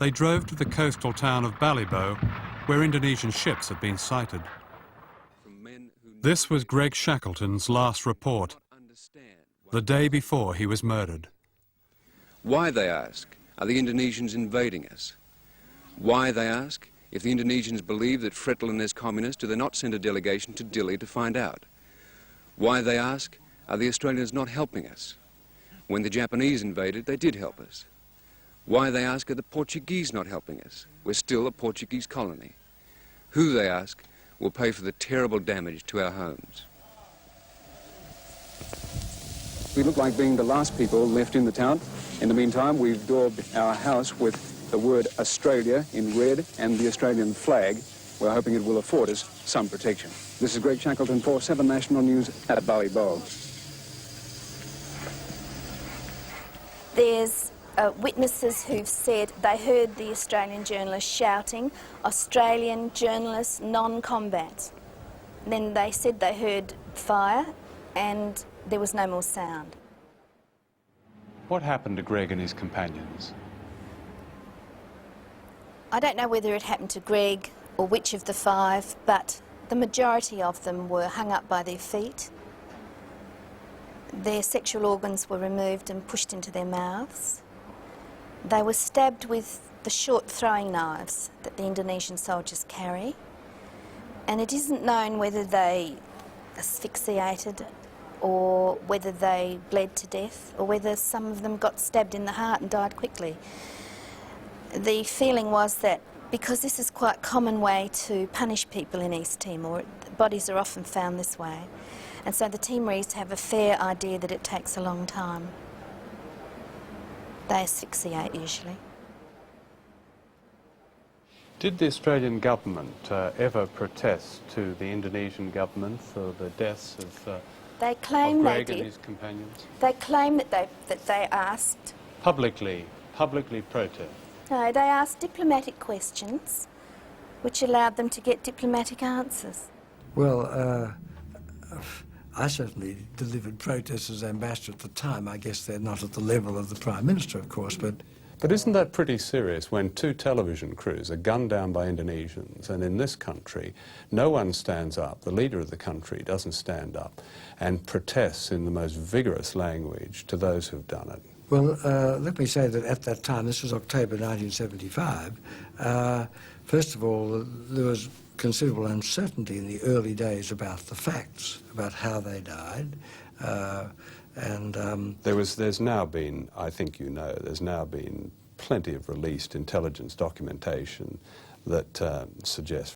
they drove to the coastal town of Balibo, where Indonesian ships had been sighted. This was Greg Shackleton's last report, the day before he was murdered. Why, they ask, are the Indonesians invading us? Why, they ask, if the Indonesians believe that Frettleton is communist, do they not send a delegation to Dili to find out? Why, they ask, are the Australians not helping us? When the Japanese invaded, they did help us. Why, they ask, are the Portuguese not helping us? We're still a Portuguese colony. Who, they ask, will pay for the terrible damage to our homes? We look like being the last people left in the town. In the meantime, we've daubed our house with the word Australia in red and the Australian flag. We're hoping it will afford us some protection. This is Greg Shackleton for 7 National News at Balibo. There's witnesses who've said they heard the Australian journalists shouting, "Australian journalists non-combat." Then they said they heard fire and there was no more sound. What happened to Greg and his companions? I don't know whether it happened to Greg or which of the 5, but the majority of them were hung up by their feet. Their sexual organs were removed and pushed into their mouths. They were stabbed with the short throwing knives that the Indonesian soldiers carry. And it isn't known whether they asphyxiated or whether they bled to death or whether some of them got stabbed in the heart and died quickly. The feeling was that because this is quite a common way to punish people in East Timor, bodies are often found this way. And so the Timorese have a fair idea that it takes a long time. They asphyxiate usually. Did the Australian government ever protest to the Indonesian government for the deaths of Greg and his companions? They claim that they asked... Publicly protest? No, they asked diplomatic questions, which allowed them to get diplomatic answers. Well, I certainly delivered protests as ambassador at the time. I guess they're not at the level of the Prime Minister, of course, but... But isn't that pretty serious when 2 television crews are gunned down by Indonesians, and in this country no one stands up, the leader of the country doesn't stand up and protests in the most vigorous language to those who've done it? Well, let me say that at that time, this was October 1975, first of all, there was considerable uncertainty in the early days about the facts, about how they died. There's now been, I think you know, there's now been plenty of released intelligence documentation that suggests